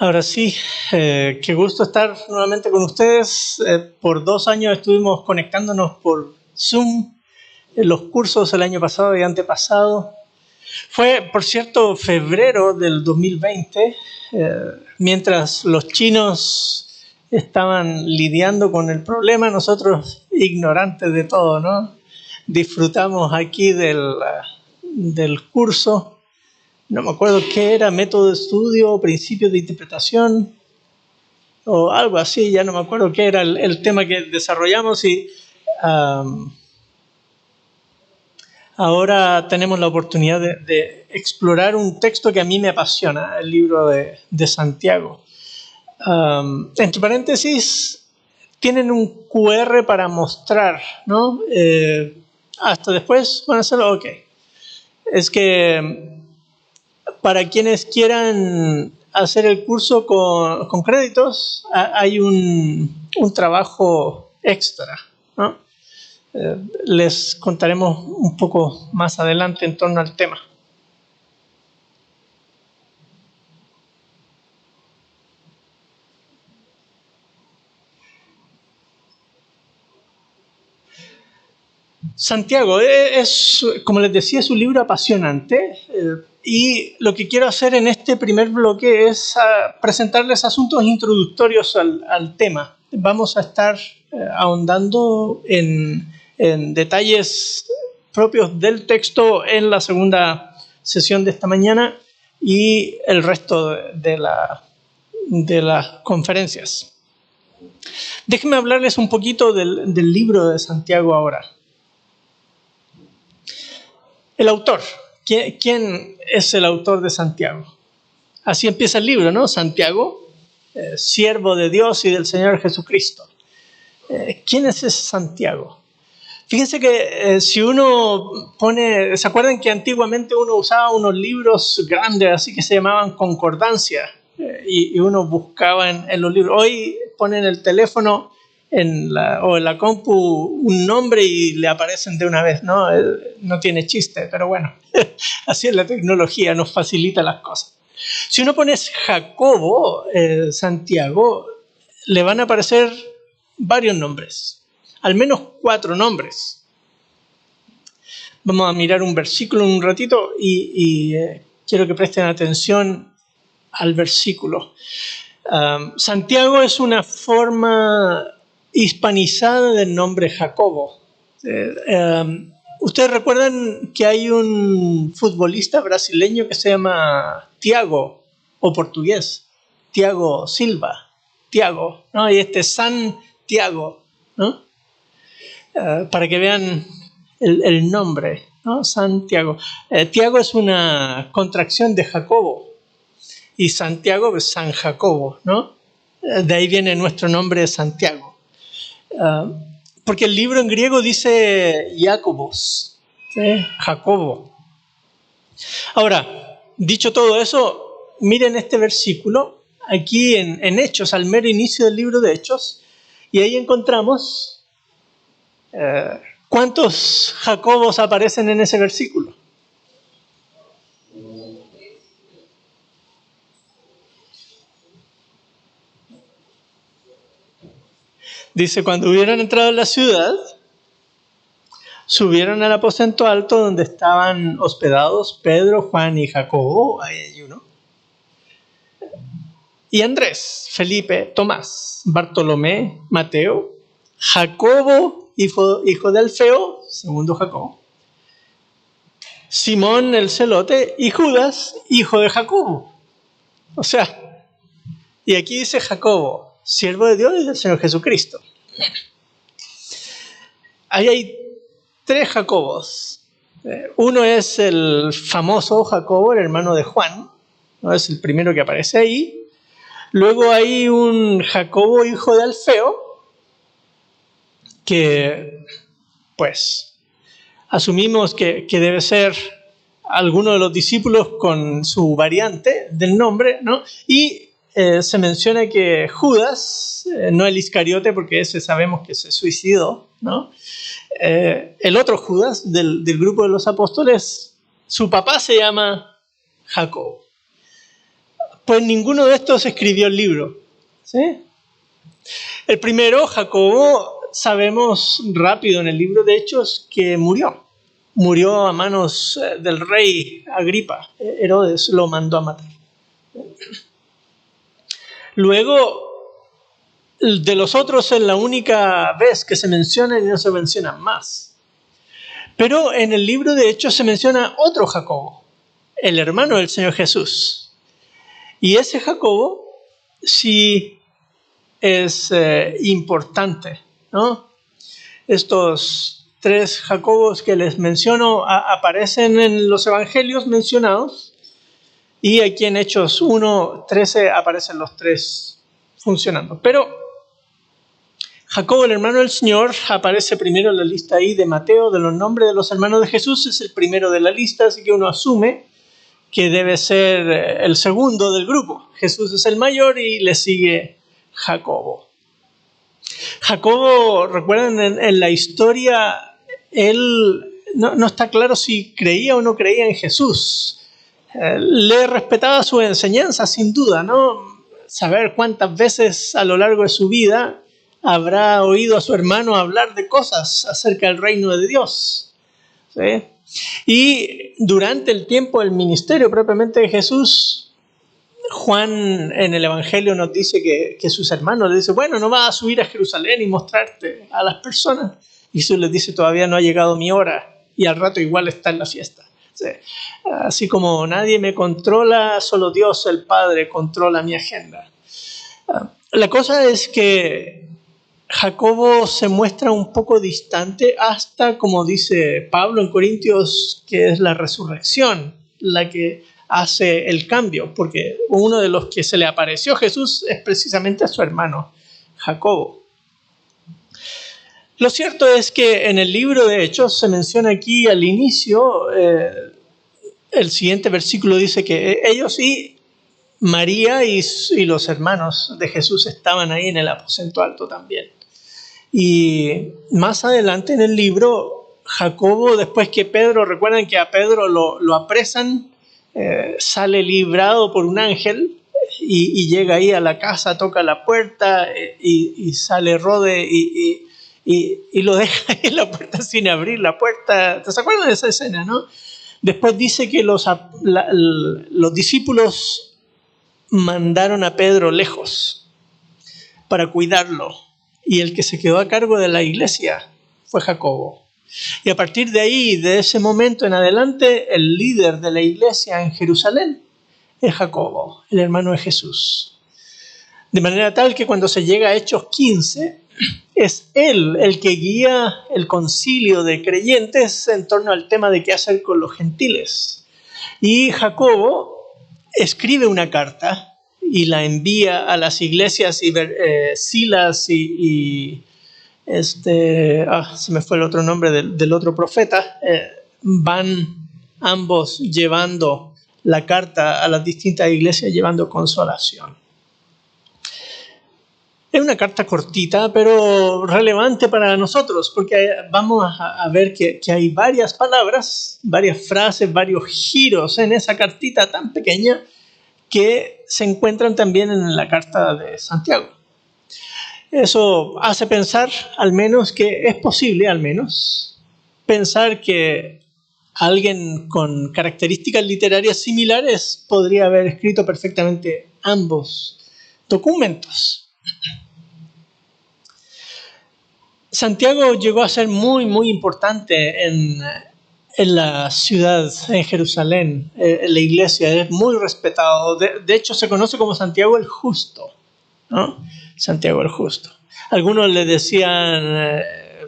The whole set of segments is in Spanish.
Ahora sí, qué gusto estar nuevamente con ustedes. Por 2 años estuvimos conectándonos por Zoom en los cursos el año pasado y antepasado. Fue, por cierto, febrero del 2020, mientras los chinos estaban lidiando con el problema, nosotros ignorantes de todo, ¿no? Disfrutamos aquí del curso. No me acuerdo qué era, método de estudio, principios de interpretación o algo así, ya no me acuerdo qué era el tema que desarrollamos y um, ahora tenemos la oportunidad de explorar un texto que a mí me apasiona, el libro de Santiago. Entre paréntesis, tienen un QR para mostrar, ¿no? Hasta después van a hacerlo, ok. Es que para quienes quieran hacer el curso con créditos, hay un trabajo extra, ¿no? Les contaremos un poco más adelante en torno al tema. Santiago es, como les decía, es un libro apasionante y lo que quiero hacer en este primer bloque es presentarles asuntos introductorios al tema. Vamos a estar ahondando en detalles propios del texto en la segunda sesión de esta mañana y el resto de las conferencias. Déjenme hablarles un poquito del libro de Santiago ahora. El autor. ¿Quién es el autor de Santiago? Así empieza el libro, ¿no? Santiago, siervo de Dios y del Señor Jesucristo. ¿Quién es ese Santiago? Fíjense que si uno pone... ¿Se acuerdan que antiguamente uno usaba unos libros grandes, así que se llamaban concordancia? Y uno buscaba en los libros. Hoy ponen el teléfono o en la compu un nombre y le aparecen de una vez, ¿no? No tiene chiste, pero bueno, así es la tecnología, nos facilita las cosas. Si uno pone Jacobo, Santiago, le van a aparecer varios nombres, al menos 4 nombres. Vamos a mirar un versículo un ratito y quiero que presten atención al versículo. Santiago es una forma hispanizada del nombre Jacobo. Ustedes recuerdan que hay un futbolista brasileño que se llama Thiago, o portugués, Thiago Silva, Thiago, ¿no? Y Santiago, ¿no? Para que vean el nombre, ¿no? Santiago. Thiago es una contracción de Jacobo y Santiago es San Jacobo, ¿no? De ahí viene nuestro nombre Santiago. Porque el libro en griego dice Jacobos, ¿sí? Jacobo. Ahora, dicho todo eso, miren este versículo aquí en Hechos, al mero inicio del libro de Hechos, y ahí encontramos ¿cuántos Jacobos aparecen en ese versículo? Dice, cuando hubieron entrado en la ciudad, subieron al aposento alto donde estaban hospedados Pedro, Juan y Jacobo, ahí hay uno, y Andrés, Felipe, Tomás, Bartolomé, Mateo, Jacobo, hijo de Alfeo, segundo Jacobo, Simón el celote y Judas, hijo de Jacobo. O sea, y aquí dice Jacobo, siervo de Dios y del Señor Jesucristo. Ahí hay 3 Jacobos. Uno es el famoso Jacobo, el hermano de Juan, ¿no? Es el primero que aparece ahí. Luego hay un Jacobo, hijo de Alfeo, que pues asumimos que debe ser alguno de los discípulos con su variante del nombre, ¿no? Y se menciona que Judas, no el Iscariote, porque ese sabemos que se suicidó, ¿no? El otro Judas del grupo de los apóstoles, su papá se llama Jacobo. pues ninguno de estos escribió el libro. ¿Sí? El primero, Jacobo, sabemos rápido en el libro de Hechos que murió. Murió a manos del rey Agripa. Herodes lo mandó a matar. Luego, de los otros es la única vez que se mencionan y no se mencionan más. Pero en el libro de Hechos se menciona otro Jacobo, el hermano del Señor Jesús. Y ese Jacobo sí es importante, ¿no? Estos 3 Jacobos que les menciono aparecen en los evangelios mencionados, y aquí en Hechos 1:13 aparecen los 3 funcionando. Pero Jacobo, el hermano del Señor, aparece primero en la lista ahí de Mateo, de los nombres de los hermanos de Jesús, es el primero de la lista, así que uno asume que debe ser el segundo del grupo. Jesús es el mayor y le sigue Jacobo. Jacobo, recuerdan, en la historia, él no está claro si creía o no creía en Jesús. Le respetaba sus enseñanzas, sin duda, ¿no? Saber cuántas veces a lo largo de su vida habrá oído a su hermano hablar de cosas acerca del reino de Dios. ¿Sí? Y durante el tiempo del ministerio propiamente de Jesús, Juan en el Evangelio nos dice que sus hermanos le dicen, bueno, no vas a subir a Jerusalén y mostrarte a las personas. Y Jesús les dice, todavía no ha llegado mi hora y al rato igual está en la fiesta. ¿Sí? Así como nadie me controla, solo Dios el Padre controla mi agenda. La cosa es que Jacobo se muestra un poco distante hasta, como dice Pablo en Corintios, que es la resurrección la que hace el cambio, porque uno de los que se le apareció a Jesús es precisamente a su hermano Jacobo. Lo cierto es que en el libro de Hechos se menciona aquí al inicio, el siguiente versículo dice que ellos y María y los hermanos de Jesús estaban ahí en el aposento alto también. Y más adelante en el libro, Jacobo, después que Pedro, recuerdan que a Pedro lo apresan, sale librado por un ángel y llega ahí a la casa, toca la puerta y sale Rode y lo deja ahí en la puerta sin abrir la puerta. ¿Te acuerdas de esa escena, no? Después dice que los discípulos mandaron a Pedro lejos para cuidarlo. Y el que se quedó a cargo de la iglesia fue Jacobo. Y a partir de ahí, de ese momento en adelante, el líder de la iglesia en Jerusalén es Jacobo, el hermano de Jesús. De manera tal que cuando se llega a Hechos 15, es él el que guía el concilio de creyentes en torno al tema de qué hacer con los gentiles. Y Jacobo escribe una carta y la envía a las iglesias, y Silas se me fue el otro nombre del otro profeta, van ambos llevando la carta a las distintas iglesias, llevando consolación. Es una carta cortita, pero relevante para nosotros, porque vamos a ver que hay varias palabras, varias frases, varios giros en esa cartita tan pequeña que se encuentran también en la carta de Santiago. Eso hace pensar, al menos, que es posible, al menos, pensar que alguien con características literarias similares podría haber escrito perfectamente ambos documentos. Santiago llegó a ser muy, muy importante en la ciudad, en Jerusalén, en la iglesia, es muy respetado. De hecho, se conoce como Santiago el Justo, ¿no? Santiago el Justo. Algunos le decían,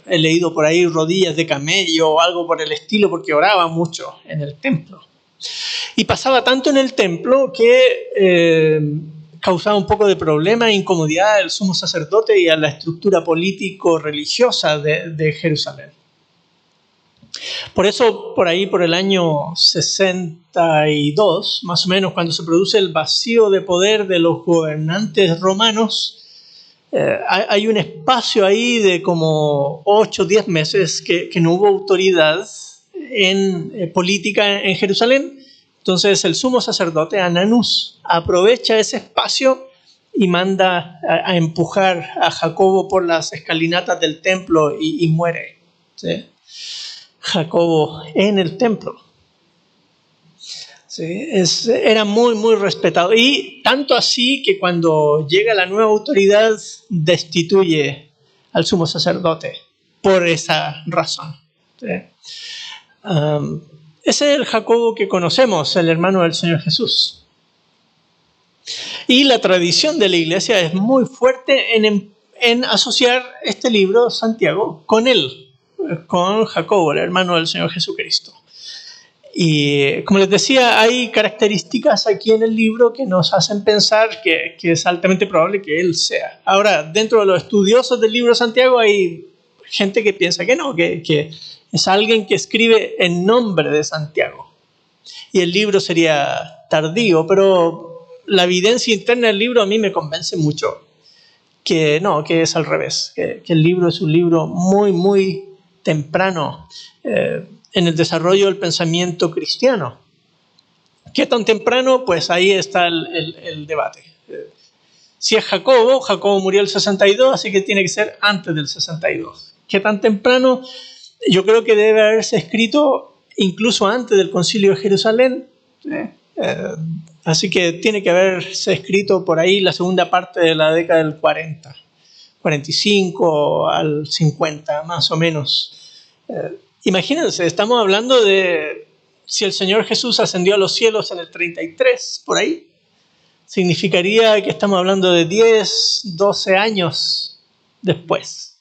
he leído por ahí, rodillas de camello o algo por el estilo, porque oraba mucho en el templo. Y pasaba tanto en el templo que causaba un poco de problema e incomodidad al sumo sacerdote y a la estructura político-religiosa de Jerusalén. Por eso, por ahí, por el año 62, más o menos, cuando se produce el vacío de poder de los gobernantes romanos, hay un espacio ahí de como 8 o 10 meses que no hubo autoridad en política en Jerusalén, Entonces el sumo sacerdote Ananús aprovecha ese espacio y manda a empujar a Jacobo por las escalinatas del templo y muere. ¿Sí? Jacobo en el templo. Sí, era muy, muy respetado. Y tanto así que cuando llega la nueva autoridad, destituye al sumo sacerdote por esa razón. ¿Sí? Ese es el Jacobo que conocemos, el hermano del Señor Jesús. Y la tradición de la iglesia es muy fuerte en asociar este libro, Santiago, con él, con Jacobo, el hermano del Señor Jesucristo. Y como les decía, hay características aquí en el libro que nos hacen pensar que es altamente probable que él sea. Ahora, dentro de los estudiosos del libro de Santiago hay gente que piensa que no, que es alguien que escribe en nombre de Santiago. Y el libro sería tardío, pero la evidencia interna del libro a mí me convence mucho que no, que es al revés, que el libro es un libro muy, muy temprano en el desarrollo del pensamiento cristiano. ¿Qué tan temprano? Pues ahí está el debate. Si es Jacobo murió en el 62, así que tiene que ser antes del 62. ¿Qué tan temprano? Yo creo que debe haberse escrito incluso antes del Concilio de Jerusalén. Así que tiene que haberse escrito por ahí la segunda parte de la década del 40, 45 al 50, más o menos. Imagínense, estamos hablando de si el Señor Jesús ascendió a los cielos en el 33, por ahí. Significaría que estamos hablando de 10, 12 años después.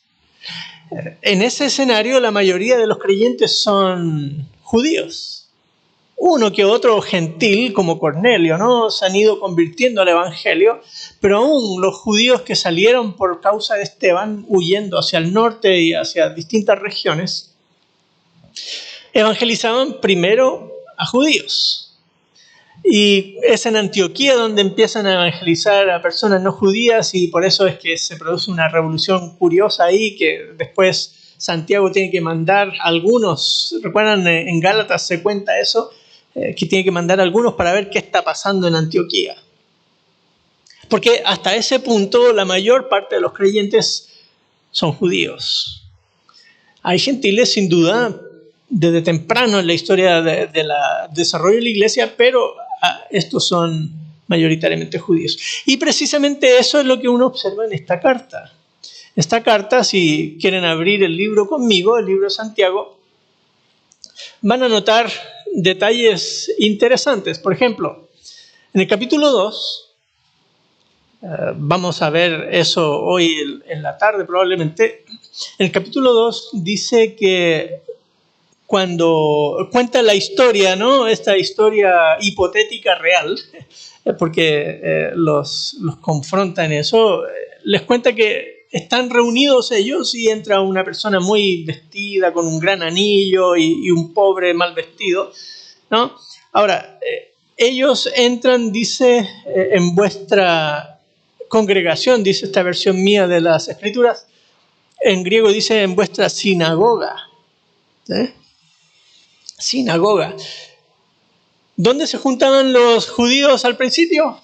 En ese escenario, la mayoría de los creyentes son judíos. Uno que otro gentil, como Cornelio, ¿no? Se han ido convirtiendo al evangelio, pero aún los judíos que salieron por causa de Esteban, huyendo hacia el norte y hacia distintas regiones, evangelizaban primero a judíos. Y es en Antioquía donde empiezan a evangelizar a personas no judías, y por eso es que se produce una revolución curiosa ahí, que después Santiago tiene que mandar algunos. ¿Recuerdan? En Gálatas se cuenta eso, que tiene que mandar algunos para ver qué está pasando en Antioquía. Porque hasta ese punto la mayor parte de los creyentes son judíos. Hay gentiles, sin duda, desde temprano en la historia del desarrollo de la iglesia, pero estos son mayoritariamente judíos. Y precisamente eso es lo que uno observa en esta carta. Esta carta, si quieren abrir el libro conmigo, el libro de Santiago, van a notar detalles interesantes. Por ejemplo, en el capítulo 2, vamos a ver eso hoy en la tarde probablemente. En el capítulo 2 dice que cuando cuenta la historia, ¿no? Esta historia hipotética real, porque los confronta en eso, les cuenta que están reunidos ellos y entra una persona muy vestida con un gran anillo y un pobre mal vestido, ¿no? Ahora, ellos entran, dice, en vuestra congregación, dice esta versión mía de las Escrituras, en griego dice en vuestra sinagoga, ¿sí? Sinagoga. ¿Dónde se juntaban los judíos al principio?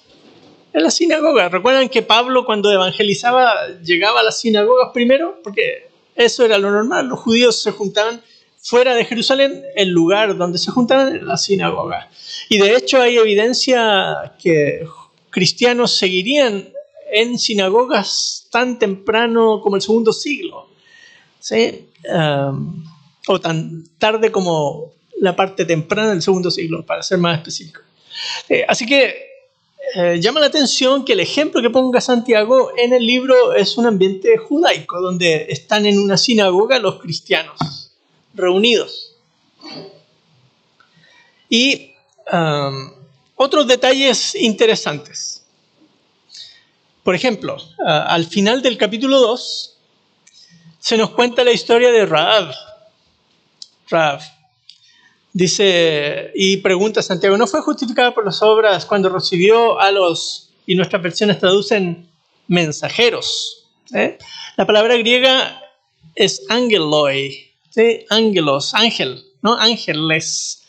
En la sinagoga. ¿Recuerdan que Pablo cuando evangelizaba llegaba a las sinagogas primero? Porque eso era lo normal. Los judíos se juntaban fuera de Jerusalén. El lugar donde se juntaban era la sinagoga. Y de hecho hay evidencia que cristianos seguirían en sinagogas tan temprano como el segundo siglo, ¿sí? O tan tarde como la parte temprana del segundo siglo, para ser más específico. Así que llama la atención que el ejemplo que ponga Santiago en el libro es un ambiente judaico, donde están en una sinagoga los cristianos reunidos. Y otros detalles interesantes. Por ejemplo, al final del capítulo 2 se nos cuenta la historia de Rahab. Dice, y pregunta Santiago, ¿no fue justificada por las obras cuando recibió a los, y nuestras versiones traducen, mensajeros? La palabra griega es angeloi, ¿sí? Angelos, ángel, ¿no? Ángeles.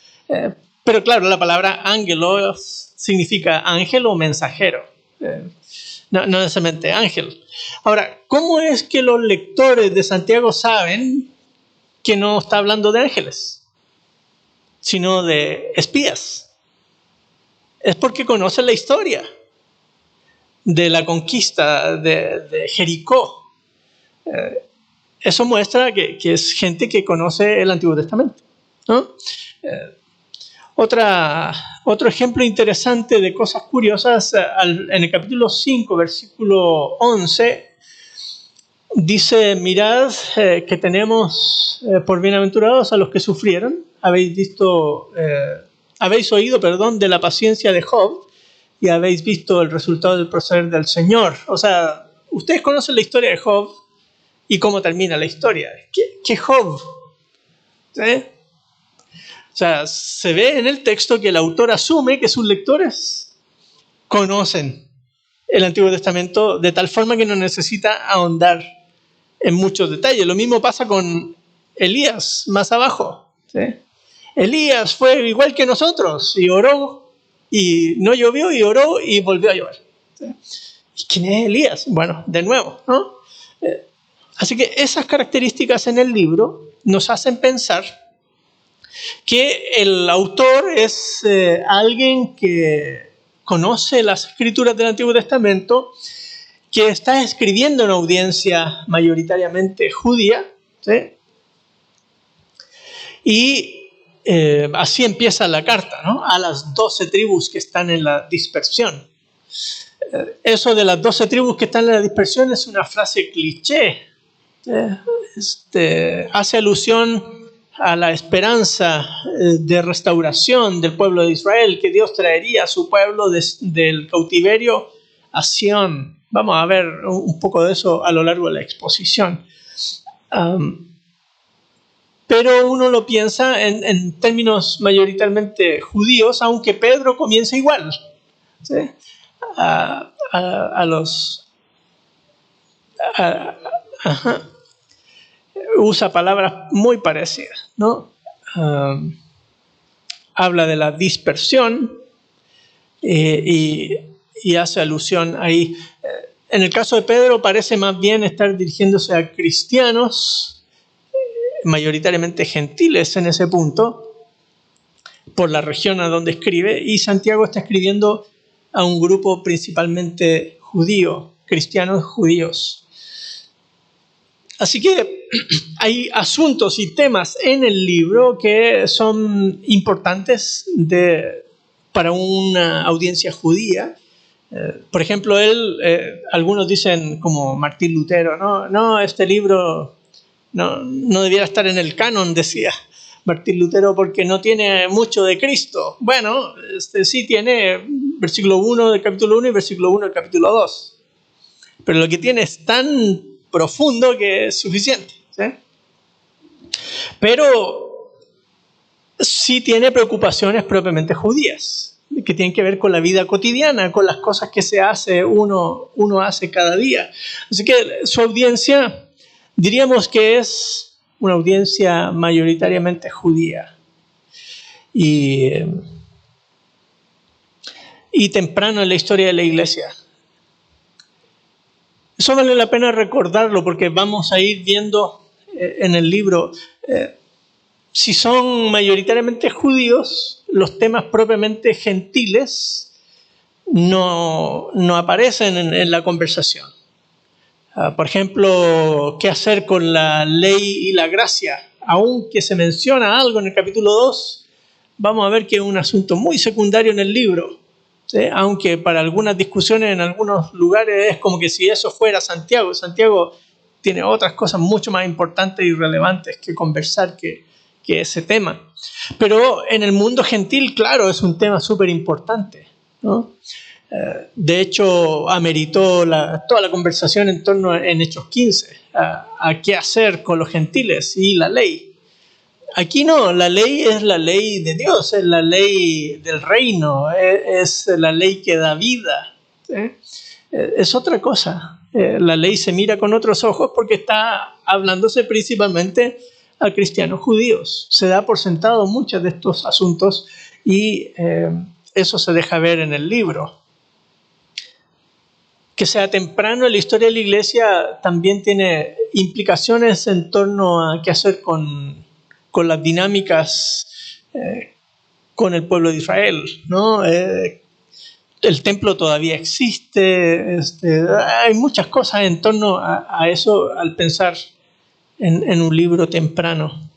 Pero claro, la palabra ángelos significa ángel o mensajero, no necesariamente ángel. Ahora, ¿cómo es que los lectores de Santiago saben que no está hablando de ángeles, sino de espías? Es porque conocen la historia de la conquista de Jericó. Eso muestra que es gente que conoce el Antiguo Testamento, ¿no? Otro ejemplo interesante de cosas curiosas, en el capítulo 5, versículo 11, dice: mirad que tenemos por bienaventurados a los que sufrieron. Habéis oído de la paciencia de Job y habéis visto el resultado del proceder del Señor. O sea, ustedes conocen la historia de Job y cómo termina la historia. ¿Qué Job? ¿Sí? O sea, se ve en el texto que el autor asume que sus lectores conocen el Antiguo Testamento de tal forma que no necesita ahondar en muchos detalles. Lo mismo pasa con Elías más abajo, ¿sí? Elías fue igual que nosotros y oró y no llovió, y oró y volvió a llover, ¿sí? ¿Y quién es Elías? Bueno, de nuevo, ¿no? Así que esas características en el libro nos hacen pensar que el autor es alguien que conoce las escrituras del Antiguo Testamento, que está escribiendo a una audiencia mayoritariamente judía, ¿sí? Y así empieza la carta, ¿no? A las 12 tribus que están en la dispersión. Eso de las 12 tribus que están en la dispersión es una frase cliché. Hace alusión a la esperanza de restauración del pueblo de Israel, que Dios traería a su pueblo del cautiverio a Sión. Vamos a ver un poco de eso a lo largo de la exposición. Pero uno lo piensa en términos mayoritariamente judíos, aunque Pedro comienza igual, ¿sí? Usa palabras muy parecidas, ¿no? Habla de la dispersión y hace alusión ahí. En el caso de Pedro parece más bien estar dirigiéndose a cristianos, mayoritariamente gentiles en ese punto, por la región a donde escribe, y Santiago está escribiendo a un grupo principalmente judío, cristianos judíos. Así que hay asuntos y temas en el libro que son importantes para una audiencia judía. Por ejemplo, algunos dicen, como Martín Lutero, no, este libro no debiera estar en el canon, decía Martín Lutero, porque no tiene mucho de Cristo. Bueno, sí tiene versículo 1 del capítulo 1 y versículo 1 del capítulo 2. Pero lo que tiene es tan profundo que es suficiente, ¿sí? Pero sí tiene preocupaciones propiamente judías, que tienen que ver con la vida cotidiana, con las cosas que uno hace cada día. Así que su audiencia, diríamos que es una audiencia mayoritariamente judía y temprano en la historia de la iglesia. Eso vale la pena recordarlo, porque vamos a ir viendo en el libro, si son mayoritariamente judíos, los temas propiamente gentiles no aparecen en la conversación. Por ejemplo, ¿qué hacer con la ley y la gracia? Aunque se menciona algo en el capítulo 2, vamos a ver que es un asunto muy secundario en el libro, ¿sí? Aunque para algunas discusiones en algunos lugares es como que si eso fuera Santiago. Santiago tiene otras cosas mucho más importantes y relevantes que conversar que ese tema. Pero en el mundo gentil, claro, es un tema súper importante, ¿no? De hecho, ameritó toda la conversación en Hechos 15, a qué hacer con los gentiles y la ley. Aquí no, la ley es la ley de Dios, es la ley del reino, es la ley que da vida, ¿sí? Es otra cosa. La ley se mira con otros ojos porque está hablándose principalmente a cristianos judíos. Se da por sentado muchos de estos asuntos y eso se deja ver en el libro. Que sea temprano en la historia de la iglesia también tiene implicaciones en torno a qué hacer con las dinámicas con el pueblo de Israel, ¿no? El templo todavía existe, hay muchas cosas en torno a eso al pensar en un libro temprano.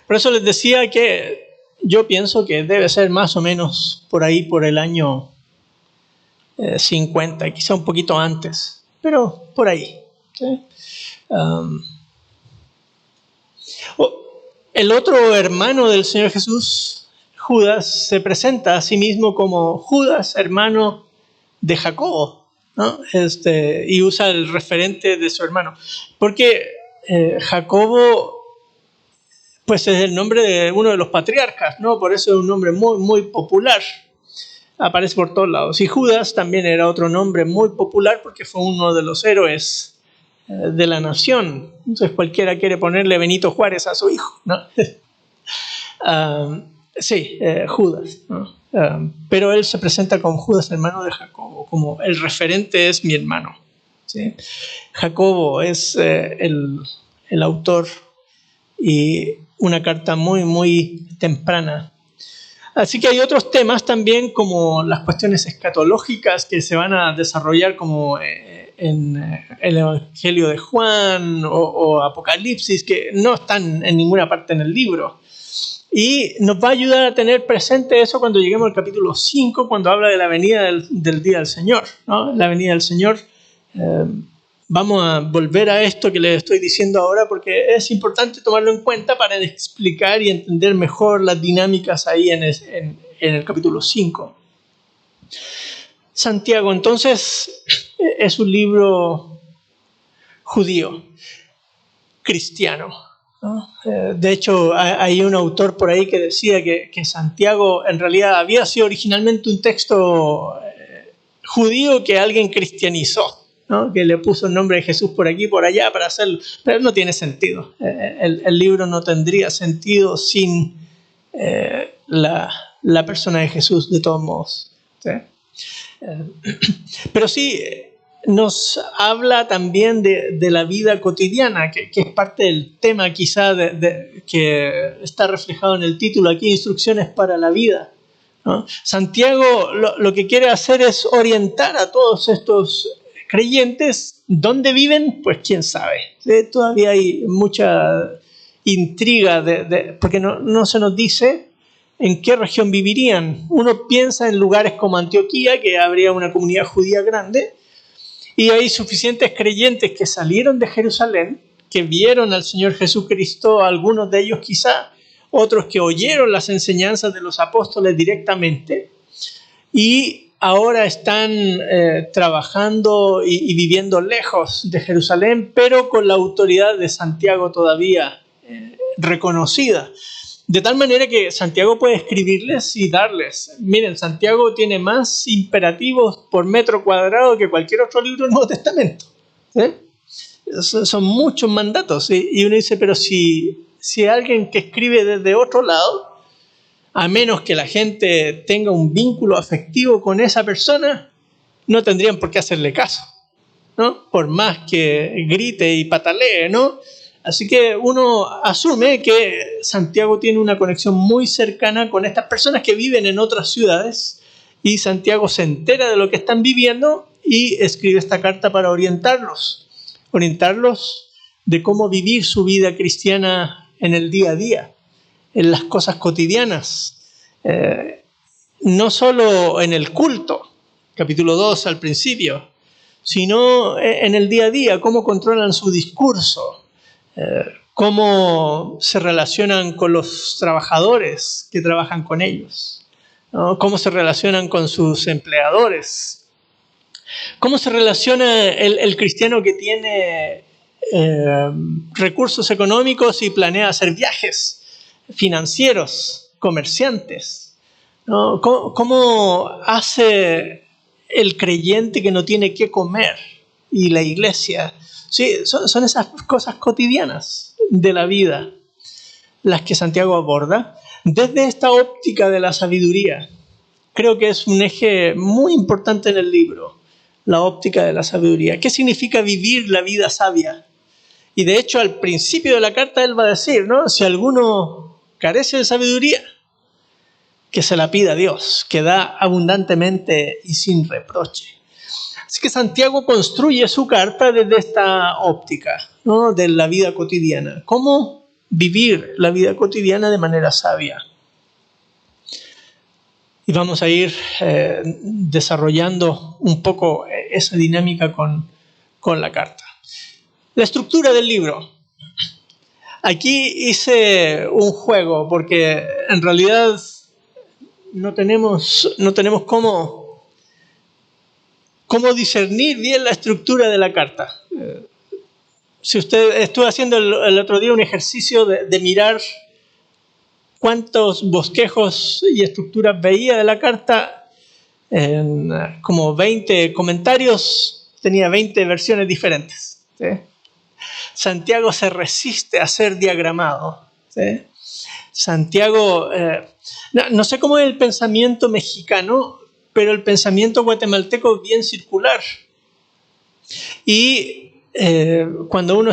Por eso les decía que yo pienso que debe ser más o menos por ahí, por el año 50, quizá un poquito antes, pero por ahí. ¿Sí? El otro hermano del Señor Jesús, Judas, se presenta a sí mismo como Judas, hermano de Jacobo, ¿no? Y usa el referente de su hermano. Porque Jacobo, pues es el nombre de uno de los patriarcas, ¿no? Por eso es un nombre muy, muy popular. Aparece por todos lados. Y Judas también era otro nombre muy popular porque fue uno de los héroes de la nación. Entonces cualquiera quiere ponerle Benito Juárez a su hijo, ¿no? Sí, Judas, ¿no? Pero él se presenta como Judas, hermano de Jacobo, como el referente es mi hermano, ¿sí? Jacobo es el autor y una carta muy, muy temprana. Así que hay otros temas también como las cuestiones escatológicas que se van a desarrollar como en el Evangelio de Juan o Apocalipsis, que no están en ninguna parte en el libro. Y nos va a ayudar a tener presente eso cuando lleguemos al capítulo 5, cuando habla de la venida del día del Señor, ¿no? La venida del Señor. Vamos a volver a esto que les estoy diciendo ahora porque es importante tomarlo en cuenta para explicar y entender mejor las dinámicas ahí en el capítulo 5. Santiago, entonces, es un libro judío, cristiano, ¿no? De hecho, hay un autor por ahí que decía que Santiago en realidad había sido originalmente un texto judío que alguien cristianizó, ¿no? Que le puso el nombre de Jesús por aquí y por allá para hacerlo, pero no tiene sentido. El libro no tendría sentido sin la persona de Jesús, de todos modos, ¿sí? Pero sí nos habla también de la vida cotidiana, que es parte del tema quizá que está reflejado en el título aquí, Instrucciones para la vida, ¿no? Santiago lo que quiere hacer es orientar a todos estos creyentes. ¿Dónde viven? Pues quién sabe. Todavía hay mucha intriga porque no se nos dice en qué región vivirían. Uno piensa en lugares como Antioquía, que habría una comunidad judía grande, y hay suficientes creyentes que salieron de Jerusalén, que vieron al Señor Jesucristo, algunos de ellos quizá, otros que oyeron las enseñanzas de los apóstoles directamente, y ahora están trabajando y viviendo lejos de Jerusalén, pero con la autoridad de Santiago todavía reconocida. De tal manera que Santiago puede escribirles y darles. Miren, Santiago tiene más imperativos por metro cuadrado que cualquier otro libro del Nuevo Testamento. Son muchos mandatos. Y uno dice, pero si alguien que escribe desde otro lado, a menos que la gente tenga un vínculo afectivo con esa persona, no tendrían por qué hacerle caso, ¿no? Por más que grite y patalee, ¿no? Así que uno asume que Santiago tiene una conexión muy cercana con estas personas que viven en otras ciudades, y Santiago se entera de lo que están viviendo y escribe esta carta para orientarlos de cómo vivir su vida cristiana en el día a día, en las cosas cotidianas, no solo en el culto, capítulo 2 al principio, sino en el día a día, cómo controlan su discurso, cómo se relacionan con los trabajadores que trabajan con ellos, ¿no? Cómo se relacionan con sus empleadores, cómo se relaciona el cristiano que tiene recursos económicos y planea hacer viajes financieros, comerciantes, ¿no? ¿Cómo hace el creyente que no tiene qué comer y la iglesia Sí, son esas cosas cotidianas de la vida las que Santiago aborda desde esta óptica de la sabiduría. Creo que es un eje muy importante en el libro, la óptica de la sabiduría. ¿Qué significa vivir la vida sabia? Y de hecho, al principio de la carta él va a decir, ¿no? Si alguno carece de sabiduría, que se la pida a Dios, que da abundantemente y sin reproche. Así que Santiago construye su carta desde esta óptica, ¿no? De la vida cotidiana. ¿Cómo vivir la vida cotidiana de manera sabia? Y vamos a ir desarrollando un poco esa dinámica con la carta. La estructura del libro. Aquí hice un juego porque en realidad no tenemos cómo discernir bien la estructura de la carta. Si usted estuve haciendo el otro día un ejercicio de mirar cuántos bosquejos y estructuras veía de la carta, en como 20 comentarios, tenía 20 versiones diferentes, ¿sí? Santiago se resiste a ser diagramado, ¿sí? Santiago, no sé cómo es el pensamiento mexicano, pero el pensamiento guatemalteco es bien circular. Y cuando uno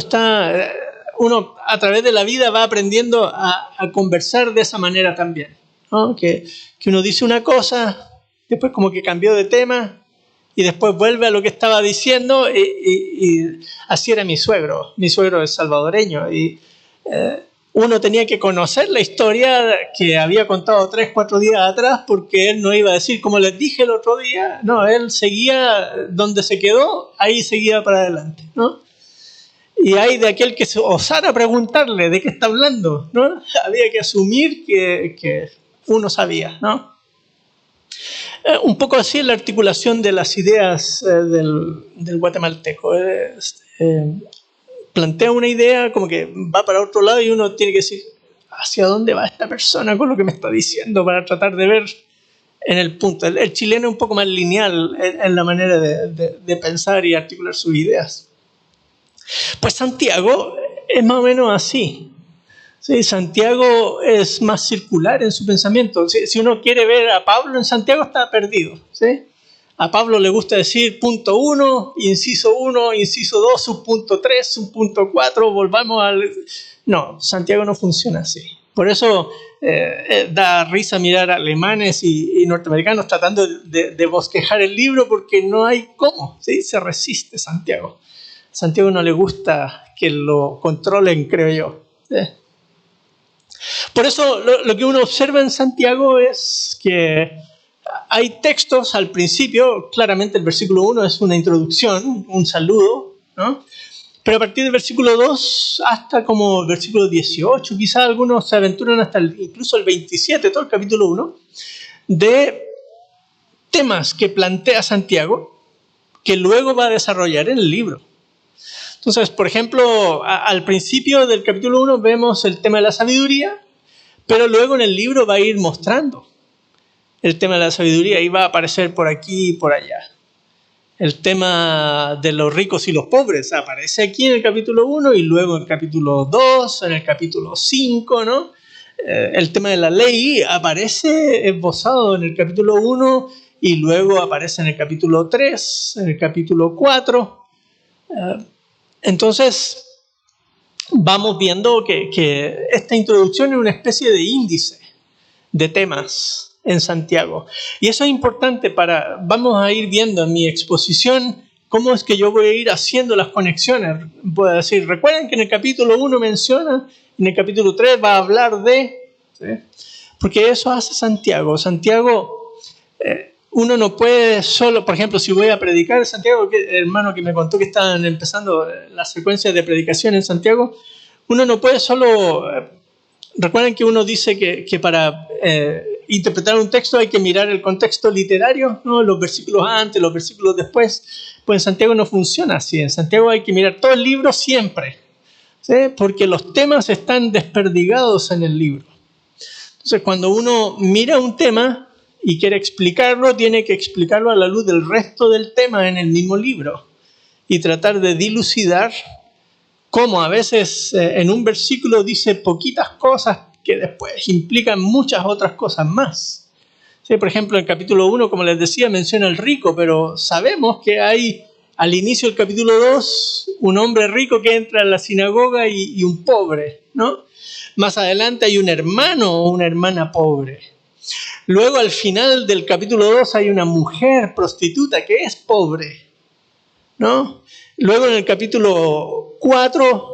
a través de la vida va aprendiendo a conversar de esa manera también, ¿no? Que uno dice una cosa, después como que cambió de tema y después vuelve a lo que estaba diciendo y así era mi suegro. Mi suegro es salvadoreño y uno tenía que conocer la historia que había contado 3, 4 días atrás porque él no iba a decir como les dije el otro día, no, él seguía donde se quedó, ahí seguía para adelante, ¿no? Y hay de aquel que se osara preguntarle de qué está hablando, ¿no? Había que asumir que uno sabía, ¿no? Un poco así es la articulación de las ideas del guatemalteco. Plantea una idea como que va para otro lado y uno tiene que decir hacia dónde va esta persona con lo que me está diciendo para tratar de ver en el punto. El chileno es un poco más lineal en la manera de pensar y articular sus ideas. Pues Santiago es más o menos así. Sí, Santiago es más circular en su pensamiento. Si uno quiere ver a Pablo en Santiago, está perdido, ¿sí? A Pablo le gusta decir punto 1, inciso 1, inciso 2, subpunto 3, subpunto 4, volvamos al... No, Santiago no funciona así. Por eso da risa mirar a alemanes y norteamericanos tratando de bosquejar el libro porque no hay cómo, ¿sí? Se resiste Santiago. A Santiago no le gusta que lo controlen, creo yo, ¿sí? Por eso lo que uno observa en Santiago es que hay textos al principio, claramente el versículo 1 es una introducción, un saludo, ¿no? Pero a partir del versículo 2 hasta como el versículo 18, quizás algunos se aventuran hasta incluso el 27, todo el capítulo 1, de temas que plantea Santiago que luego va a desarrollar en el libro. Entonces, por ejemplo, al principio del capítulo 1 vemos el tema de la sabiduría, pero luego en el libro va a ir mostrando el tema de la sabiduría y va a aparecer por aquí y por allá. El tema de los ricos y los pobres aparece aquí en el capítulo 1 y luego en el capítulo 2, en el capítulo 5, ¿no? El tema de la ley aparece esbozado en el capítulo 1 y luego aparece en el capítulo 3, en el capítulo 4. Entonces, vamos viendo que esta introducción es una especie de índice de temas en Santiago. Y eso es importante vamos a ir viendo en mi exposición cómo es que yo voy a ir haciendo las conexiones. Voy a decir, recuerden que en el capítulo 1 menciona, en el capítulo 3 va a hablar de... ¿sí? Porque eso hace Santiago. Santiago, uno no puede solo, por ejemplo, si voy a predicar, Santiago, hermano que me contó que estaban empezando las secuencias de predicación en Santiago, uno no puede solo... Recuerden que uno dice que para interpretar un texto hay que mirar el contexto literario, ¿no? Los versículos antes, los versículos después. Pues en Santiago no funciona así. En Santiago hay que mirar todo el libro siempre, ¿sí? Porque los temas están desperdigados en el libro. Entonces, cuando uno mira un tema y quiere explicarlo, tiene que explicarlo a la luz del resto del tema en el mismo libro. y tratar de dilucidar cómo a veces en un versículo dice poquitas cosas que después implican muchas otras cosas más. Sí, por ejemplo, en el capítulo 1, como les decía, menciona al rico, pero sabemos que hay al inicio del capítulo 2 un hombre rico que entra a la sinagoga y un pobre, ¿no? Más adelante hay un hermano o una hermana pobre. Luego al final del capítulo 2 hay una mujer prostituta que es pobre, ¿no? Luego en el capítulo 4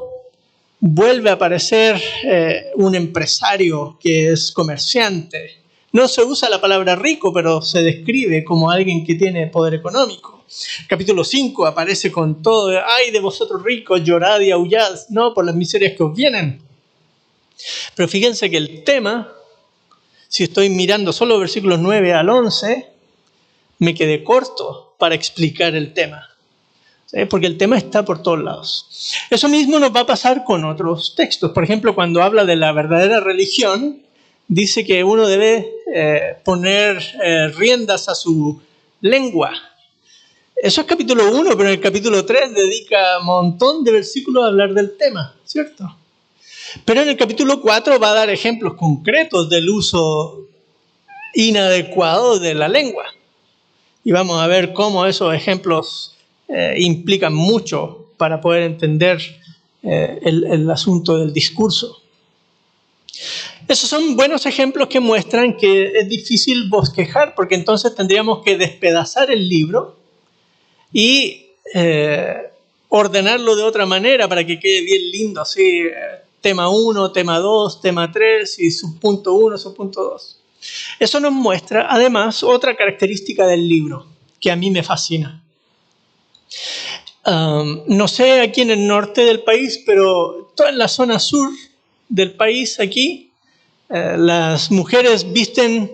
vuelve a aparecer un empresario que es comerciante. No se usa la palabra rico, pero se describe como alguien que tiene poder económico. Capítulo 5 aparece con todo, ay de vosotros ricos, llorad y aullad, ¿no? Por las miserias que os vienen. Pero fíjense que el tema, si estoy mirando solo versículos 9 al 11, me quedé corto para explicar el tema. ¿Sí? Porque el tema está por todos lados. Eso mismo nos va a pasar con otros textos. Por ejemplo, cuando habla de la verdadera religión, dice que uno debe poner riendas a su lengua. Eso es capítulo 1, pero en el capítulo 3 dedica un montón de versículos a hablar del tema, ¿cierto? Pero en el capítulo 4 va a dar ejemplos concretos del uso inadecuado de la lengua. Y vamos a ver cómo esos ejemplos implican mucho para poder entender el asunto del discurso. Esos son buenos ejemplos que muestran que es difícil bosquejar, porque entonces tendríamos que despedazar el libro y ordenarlo de otra manera para que quede bien lindo, así, tema 1, tema 2, tema 3 y subpunto 1, subpunto 2. Eso nos muestra, además, otra característica del libro que a mí me fascina. No sé aquí en el norte del país, pero toda en la zona sur del país aquí, las mujeres visten,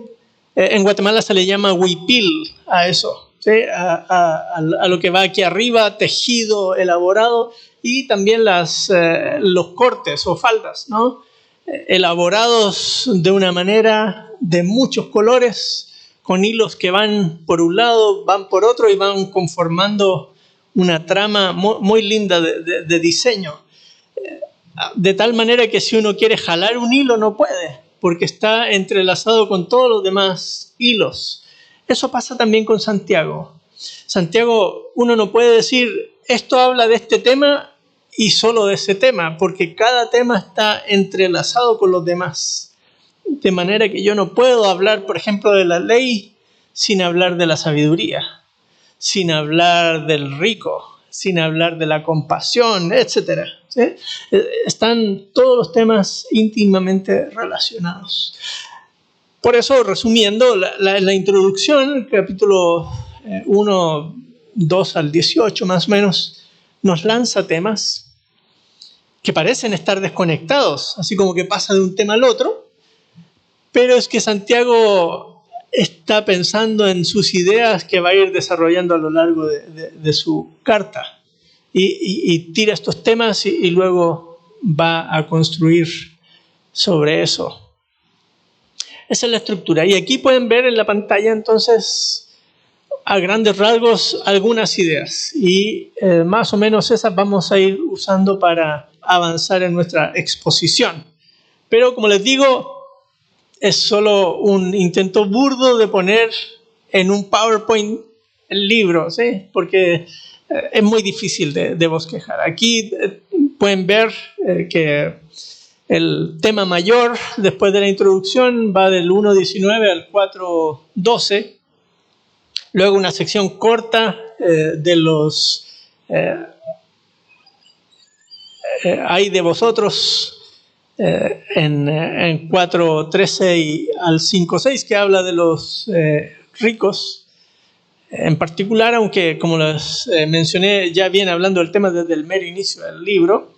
en Guatemala se le llama huipil a eso, ¿sí? a lo que va aquí arriba, tejido, elaborado, y también los cortes o faldas, ¿no? Elaborados de una manera de muchos colores, con hilos que van por un lado, van por otro y van conformando una trama muy linda de diseño. De tal manera que si uno quiere jalar un hilo no puede, porque está entrelazado con todos los demás hilos. Eso pasa también con Santiago. Santiago, uno no puede decir, esto habla de este tema y solo de ese tema, porque cada tema está entrelazado con los demás. De manera que yo no puedo hablar, por ejemplo, de la ley sin hablar de la sabiduría, sin hablar del rico, sin hablar de la compasión, etc. ¿Sí? Están todos los temas íntimamente relacionados. Por eso, resumiendo, la introducción, el capítulo 1, 2 al 18 más o menos, nos lanza temas que parecen estar desconectados, así como que pasa de un tema al otro, pero es que Santiago está pensando en sus ideas que va a ir desarrollando a lo largo de su carta y tira estos temas y luego va a construir sobre eso. Esa es la estructura. Y aquí pueden ver en la pantalla entonces a grandes rasgos algunas ideas y más o menos esas vamos a ir usando para avanzar en nuestra exposición. Pero como les digo, es solo un intento burdo de poner en un PowerPoint el libro, ¿sí? Porque es muy difícil de bosquejar. Aquí pueden ver que el tema mayor después de la introducción va del 1.19 al 4.12. Luego una sección corta de los hay de vosotros en 4.13 y al 5.6 que habla de los ricos en particular, aunque como les mencioné ya viene hablando del tema desde el mero inicio del libro,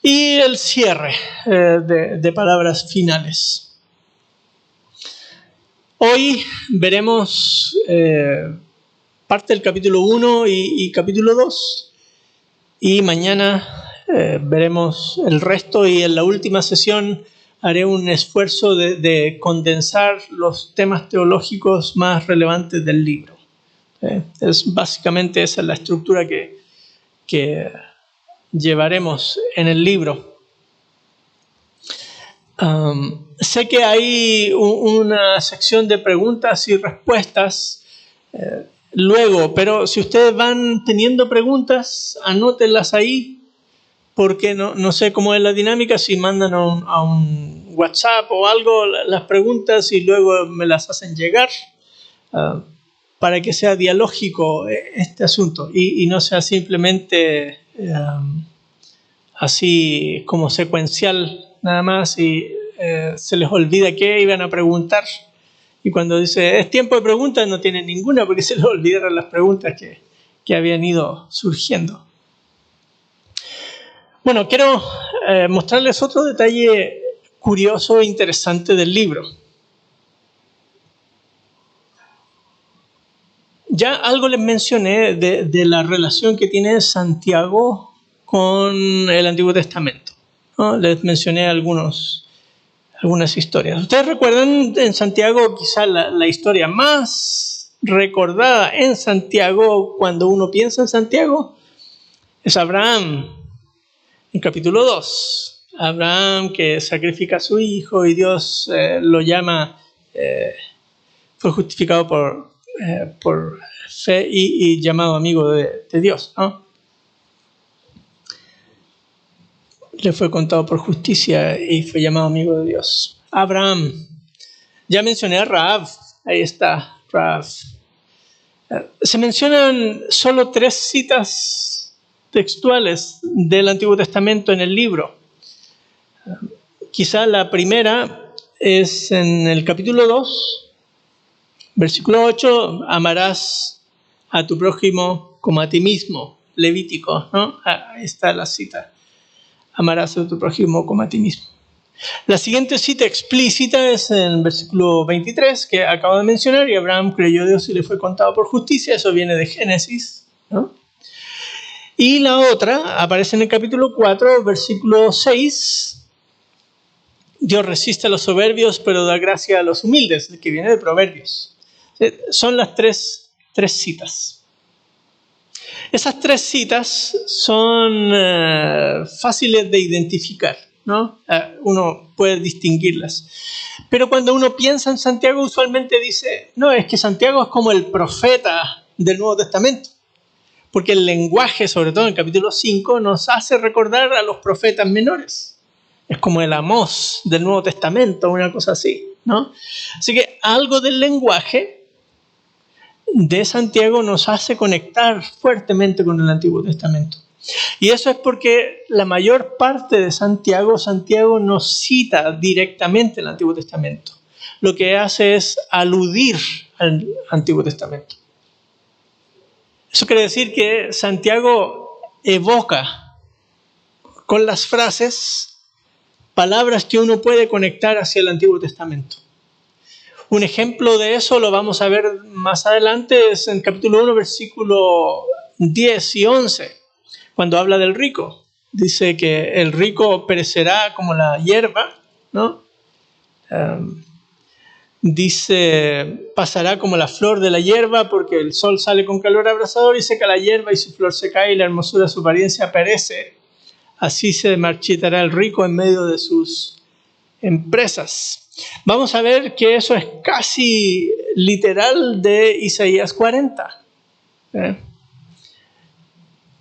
y el cierre de palabras finales. Hoy veremos parte del capítulo 1 y capítulo 2 y mañana veremos el resto y en la última sesión haré un esfuerzo de condensar los temas teológicos más relevantes del libro. Básicamente esa es la estructura que que llevaremos en el libro. Sé que hay una sección de preguntas y respuestas luego, pero si ustedes van teniendo preguntas, anótenlas ahí, porque no sé cómo es la dinámica, si mandan a un WhatsApp o algo las preguntas y luego me las hacen llegar, para que sea dialógico este asunto y no sea simplemente así como secuencial nada más y se les olvida qué iban a preguntar. Y cuando dice es tiempo de preguntas, no tienen ninguna porque se les olvidaron las preguntas que habían ido surgiendo. Bueno, quiero mostrarles otro detalle curioso e interesante del libro. Ya algo les mencioné de la relación que tiene Santiago con el Antiguo Testamento, ¿no? Les mencioné algunas historias. ¿Ustedes recuerdan en Santiago quizá la historia más recordada en Santiago cuando uno piensa en Santiago? Es Abraham, en capítulo 2. Abraham que sacrifica a su hijo y Dios lo llama, fue justificado por fe y llamado amigo de Dios, ¿no? Le fue contado por justicia y fue llamado amigo de Dios. Abraham. Ya mencioné a Rahab. Ahí está, Rahab. Se mencionan solo 3 citas textuales del Antiguo Testamento en el libro. Quizá la primera es en el capítulo 2, versículo 8, amarás a tu prójimo como a ti mismo. Levítico, ¿no? Ahí está la cita. Amarás a tu prójimo como a ti mismo. La siguiente cita explícita es en el versículo 23, que acabo de mencionar, y Abraham creyó a Dios y le fue contado por justicia. Eso viene de Génesis, ¿no? Y la otra aparece en el capítulo 4, versículo 6. Dios resiste a los soberbios, pero da gracia a los humildes, que viene de Proverbios. Son las tres citas. Esas 3 citas son fáciles de identificar, ¿no? Uno puede distinguirlas. Pero cuando uno piensa en Santiago, usualmente dice, no, es que Santiago es como el profeta del Nuevo Testamento. Porque el lenguaje, sobre todo en el capítulo 5, nos hace recordar a los profetas menores. Es como el Amós del Nuevo Testamento, una cosa así, ¿no? Así que algo del lenguaje de Santiago nos hace conectar fuertemente con el Antiguo Testamento. Y eso es porque la mayor parte de Santiago no cita directamente el Antiguo Testamento. Lo que hace es aludir al Antiguo Testamento. Eso quiere decir que Santiago evoca con las frases palabras que uno puede conectar hacia el Antiguo Testamento. Un ejemplo de eso lo vamos a ver más adelante, es en capítulo 1, versículo 10 y 11, cuando habla del rico. Dice que el rico perecerá como la hierba, ¿no? Dice, pasará como la flor de la hierba, porque el sol sale con calor abrasador y seca la hierba y su flor se cae y la hermosura de su apariencia perece. Así se marchitará el rico en medio de sus empresas. Vamos a ver que eso es casi literal de Isaías 40.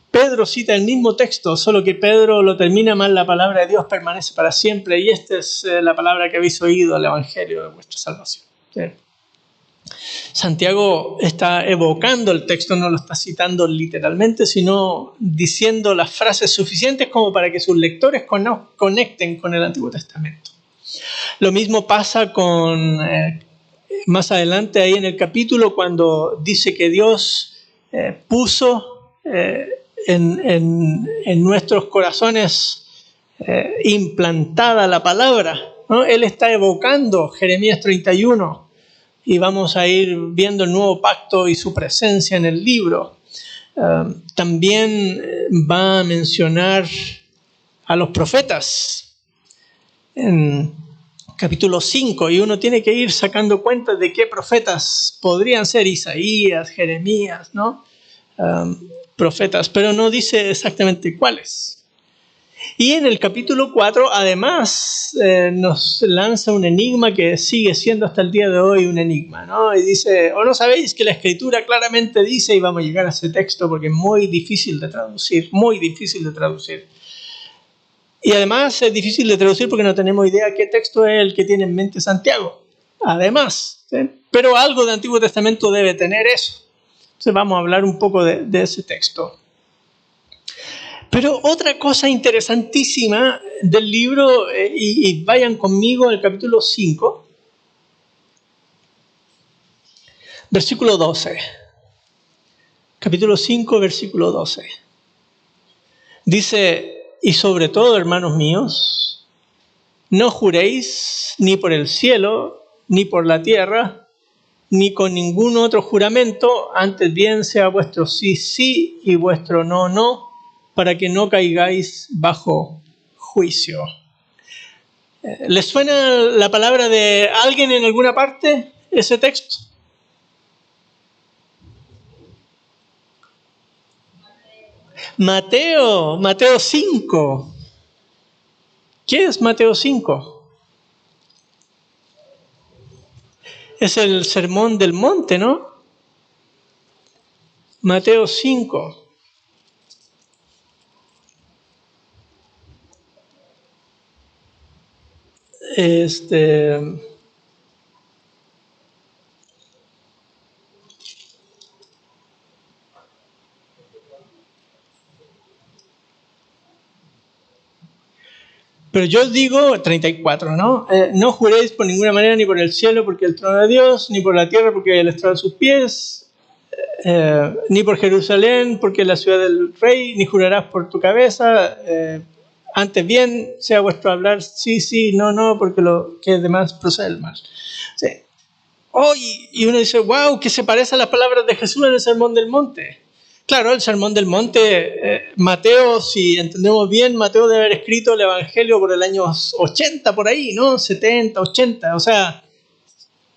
Pedro cita el mismo texto, solo que Pedro lo termina mal: la palabra de Dios permanece para siempre, y esta es la palabra que habéis oído, el evangelio de vuestra salvación. Santiago está evocando el texto, no lo está citando literalmente, sino diciendo las frases suficientes como para que sus lectores conecten con el Antiguo Testamento. Lo mismo pasa con más adelante ahí en el capítulo, cuando dice que Dios puso en nuestros corazones implantada la palabra, ¿no? Él está evocando Jeremías 31 y vamos a ir viendo el nuevo pacto y su presencia en el libro. También va a mencionar a los profetas en capítulo 5, y uno tiene que ir sacando cuenta de qué profetas podrían ser: Isaías, Jeremías, ¿no? profetas, pero no dice exactamente cuáles. Y en el capítulo 4, además, nos lanza un enigma que sigue siendo hasta el día de hoy un enigma, ¿no? Y dice, ¿o no sabéis que la Escritura claramente dice, y vamos a llegar a ese texto porque es muy difícil de traducir, muy difícil de traducir. Y además es difícil de traducir porque no tenemos idea qué texto es el que tiene en mente Santiago. Además, ¿sí? Pero algo del Antiguo Testamento debe tener eso. Entonces vamos a hablar un poco de ese texto. Pero otra cosa interesantísima del libro, y vayan conmigo al capítulo 5, versículo 12. Capítulo 5, versículo 12. Dice, y sobre todo, hermanos míos, no juréis ni por el cielo, ni por la tierra, ni con ningún otro juramento, antes bien sea vuestro sí, sí, y vuestro no, no, para que no caigáis bajo juicio. ¿Les suena la palabra de alguien en alguna parte, ese texto? Mateo 5. ¿Qué es Mateo 5? Es el sermón del monte, ¿no? Mateo 5. Pero yo os digo, 34, ¿no? No juréis por ninguna manera ni por el cielo, porque el trono de Dios, ni por la tierra, porque el estrado de sus pies, ni por Jerusalén, porque es la ciudad del rey, ni jurarás por tu cabeza. Antes bien, sea vuestro hablar sí, sí, no, no, porque lo que es demás procede del mal. Sí. Oh, y uno dice, wow, que se parece a las palabras de Jesús en el Sermón del Monte. Claro, el Sermón del Monte, Mateo, si entendemos bien, Mateo debe haber escrito el Evangelio por el año 80, por ahí, ¿no? 70, 80, o sea,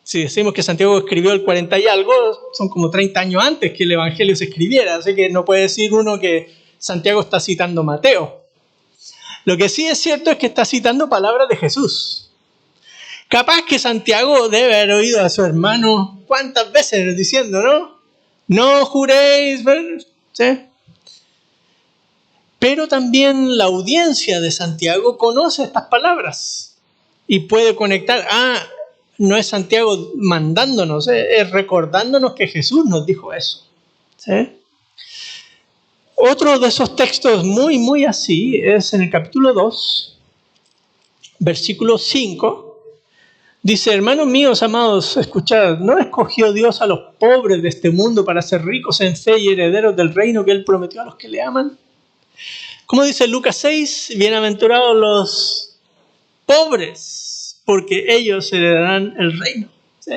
si decimos que Santiago escribió el 40 y algo, son como 30 años antes que el Evangelio se escribiera, así que no puede decir uno que Santiago está citando Mateo. Lo que sí es cierto es que está citando palabras de Jesús. Capaz que Santiago debe haber oído a su hermano cuántas veces diciendo, ¿no? No juréis, ¿sí? Pero también la audiencia de Santiago conoce estas palabras y puede conectar. No es Santiago mandándonos, es recordándonos que Jesús nos dijo eso. ¿Sí? Otro de esos textos muy, muy así es en el capítulo 2, versículo 5. Dice, hermanos míos, amados, escuchad, ¿no escogió Dios a los pobres de este mundo para ser ricos en fe y herederos del reino que Él prometió a los que le aman? Como dice Lucas 6, bienaventurados los pobres, porque ellos heredarán el reino. ¿Sí?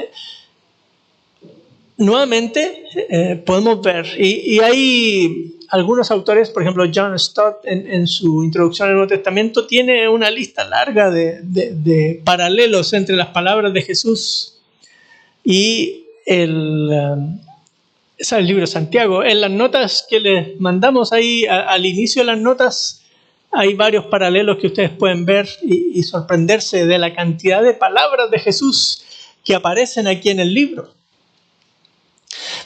Nuevamente podemos ver, y hay algunos autores, por ejemplo John Stott en su introducción al Nuevo Testamento tiene una lista larga de paralelos entre las palabras de Jesús y el libro de Santiago. En las notas que les mandamos ahí, al inicio de las notas, hay varios paralelos que ustedes pueden ver y sorprenderse de la cantidad de palabras de Jesús que aparecen aquí en el libro.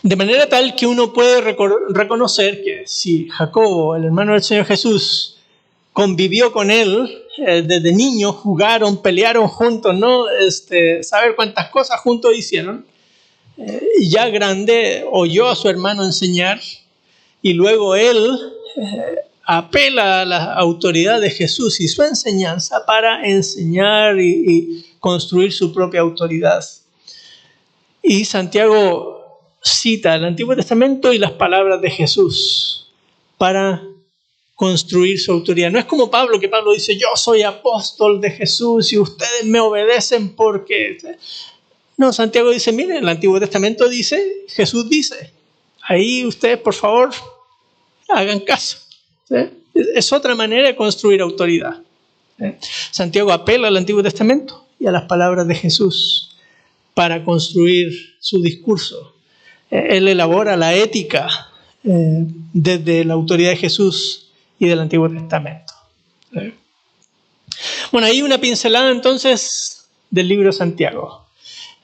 De manera tal que uno puede reconocer que si Jacobo, el hermano del Señor Jesús, convivió con él desde niño, jugaron, pelearon juntos, ¿no? Saber cuántas cosas juntos hicieron. Y ya grande oyó a su hermano enseñar y luego él apela a la autoridad de Jesús y su enseñanza para enseñar y construir su propia autoridad. Y Santiago cita el Antiguo Testamento y las palabras de Jesús para construir su autoridad. No es como Pablo, que Pablo dice, yo soy apóstol de Jesús y ustedes me obedecen porque... No, Santiago dice, miren, el Antiguo Testamento dice, Jesús dice, ahí ustedes por favor hagan caso. ¿Sí? Es otra manera de construir autoridad. ¿Sí? Santiago apela al Antiguo Testamento y a las palabras de Jesús para construir su discurso. Él elabora la ética desde la autoridad de Jesús y del Antiguo Testamento. Bueno, ahí una pincelada entonces del libro de Santiago.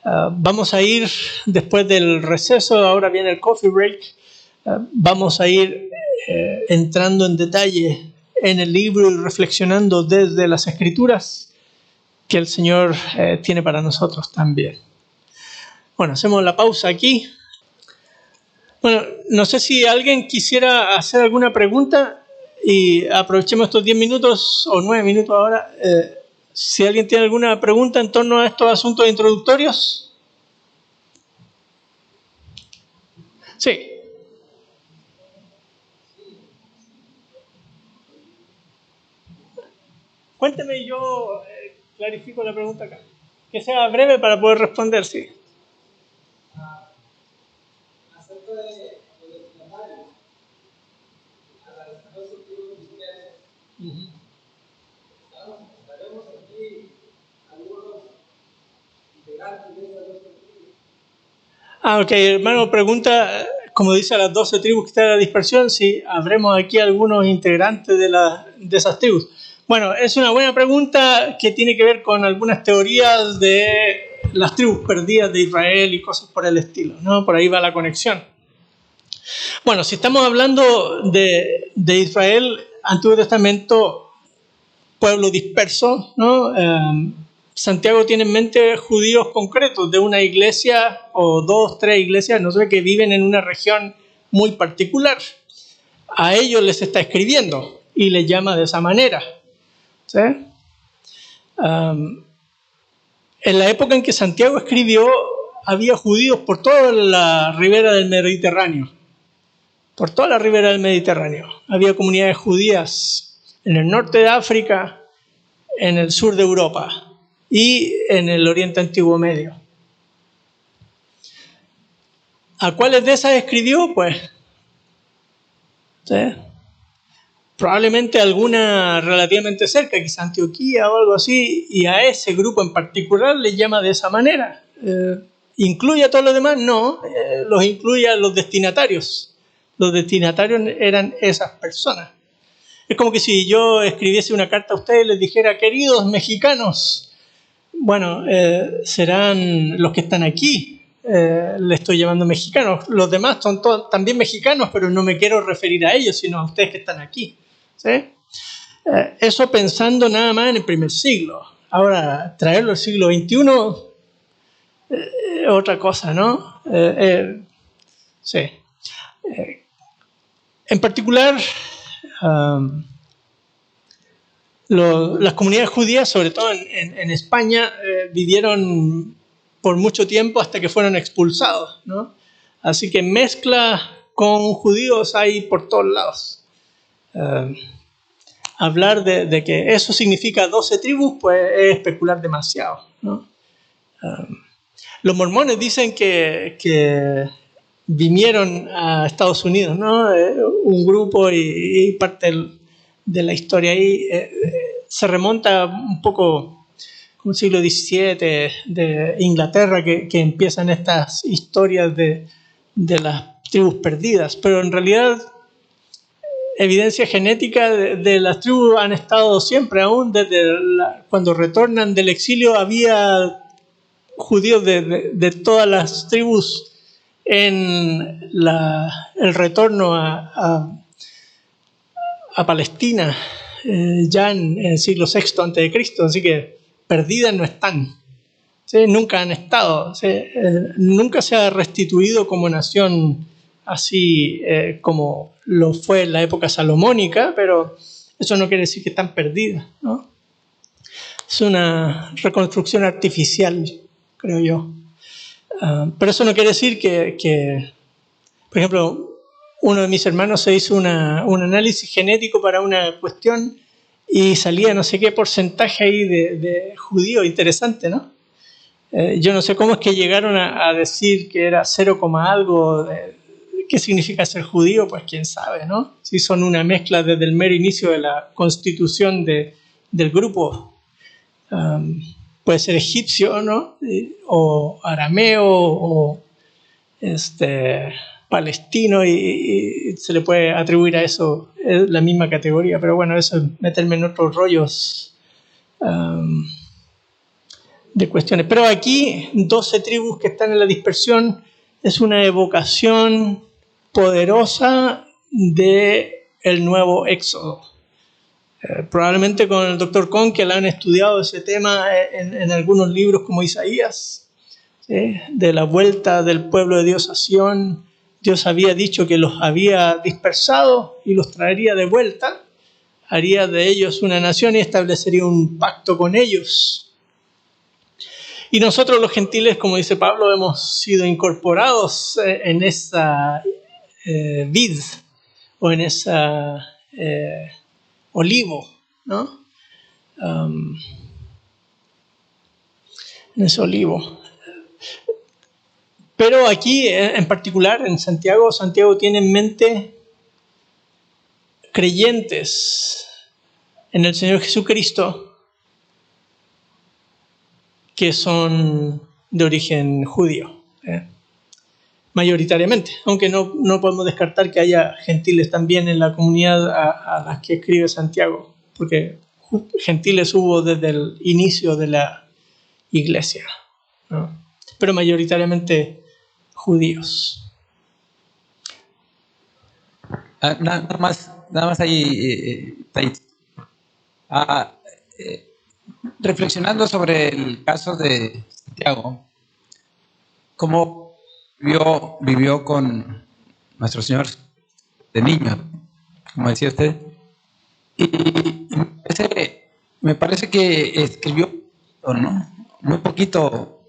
Vamos a ir después del receso, ahora viene el coffee break, vamos a ir entrando en detalle en el libro y reflexionando desde las Escrituras que el Señor tiene para nosotros también. Bueno, hacemos la pausa aquí. Bueno, no sé si alguien quisiera hacer alguna pregunta y aprovechemos estos 10 minutos o 9 minutos ahora. Si alguien tiene alguna pregunta en torno a estos asuntos introductorios. Sí. Cuénteme y yo clarifico la pregunta acá. Que sea breve para poder responder, sí. Acerca de los destinatarios, a las 12 tribus cristianas, estaremos aquí algunos integrantes de esas 12 tribus. Ok, hermano, pregunta, como dice, a las 12 tribus que están en la dispersión, si habremos aquí algunos integrantes de esas tribus. Bueno, es una buena pregunta que tiene que ver con algunas teorías de las tribus perdidas de Israel y cosas por el estilo, ¿no? Por ahí va la conexión. Bueno, si estamos hablando de Israel, Antiguo Testamento, pueblo disperso, ¿no? Santiago tiene en mente judíos concretos de una iglesia o 2, 3 iglesias, no sé, que viven en una región muy particular. A ellos les está escribiendo y les llama de esa manera. ¿Sí? En la época en que Santiago escribió, había judíos por toda la ribera del Mediterráneo. Por toda la ribera del Mediterráneo. Había comunidades judías en el norte de África, en el sur de Europa y en el Oriente Antiguo Medio. ¿A cuáles de esas escribió? Pues, ¿sí? Probablemente alguna relativamente cerca, quizá Antioquía o algo así, y a ese grupo en particular le llama de esa manera. ¿Incluye a todos los demás? No, los incluye a los destinatarios. Los destinatarios eran esas personas. Es como que si yo escribiese una carta a ustedes y les dijera, queridos mexicanos, bueno, serán los que están aquí, le estoy llamando mexicanos. Los demás son todos también mexicanos, pero no me quiero referir a ellos, sino a ustedes que están aquí. ¿Sí? Eso pensando nada más en el primer siglo. Ahora, traerlo al siglo XXI es otra cosa, ¿no? Sí. En particular, las comunidades judías, sobre todo en España, vivieron por mucho tiempo hasta que fueron expulsados, ¿no? Así que mezcla con judíos hay por todos lados. Hablar de que eso significa 12 tribus, pues es especular demasiado, ¿no? Los mormones dicen que vinieron a Estados Unidos, ¿no? Un grupo y parte de la historia ahí se remonta un poco como el siglo XVII de Inglaterra, que empiezan estas historias de las tribus perdidas, pero en realidad evidencia genética de las tribus han estado siempre, aún desde cuando retornan del exilio había judíos de todas las tribus en el retorno a Palestina ya en el siglo VI a.C., así que perdidas no están. ¿Sí? Nunca han estado. ¿Sí? Nunca se ha restituido como nación así como lo fue en la época salomónica, pero eso no quiere decir que están perdidas, ¿no? Es una reconstrucción artificial, creo yo. Pero eso no quiere decir que, por ejemplo, uno de mis hermanos se hizo un análisis genético para una cuestión y salía no sé qué porcentaje ahí de judío, interesante, ¿no? Yo no sé cómo es que llegaron a decir que era 0, algo. ¿Qué significa ser judío? Pues quién sabe, ¿no? Si son una mezcla desde el mero inicio de la constitución del grupo. Puede ser egipcio, ¿no? O arameo, o palestino y se le puede atribuir a eso la misma categoría, pero bueno, eso es meterme en otros rollos de cuestiones. Pero aquí, 12 tribus que están en la dispersión es una evocación poderosa del nuevo éxodo. Probablemente con el Dr. Conkel han estudiado ese tema en algunos libros como Isaías, de la vuelta del pueblo de Dios a Sión. Dios había dicho que los había dispersado y los traería de vuelta, haría de ellos una nación y establecería un pacto con ellos. Y nosotros los gentiles, como dice Pablo, hemos sido incorporados en esa vid o en esa olivo, ¿no? En ese olivo. Pero aquí, en particular, en Santiago tiene en mente creyentes en el Señor Jesucristo que son de origen judío, mayoritariamente, aunque no podemos descartar que haya gentiles también en la comunidad a las que escribe Santiago, porque gentiles hubo desde el inicio de la iglesia, ¿no? Pero mayoritariamente judíos. Nada más ahí, reflexionando sobre el caso de Santiago, cómo vivió con nuestro Señor de niño, como decía usted, y me parece que escribió, ¿no? Muy poquito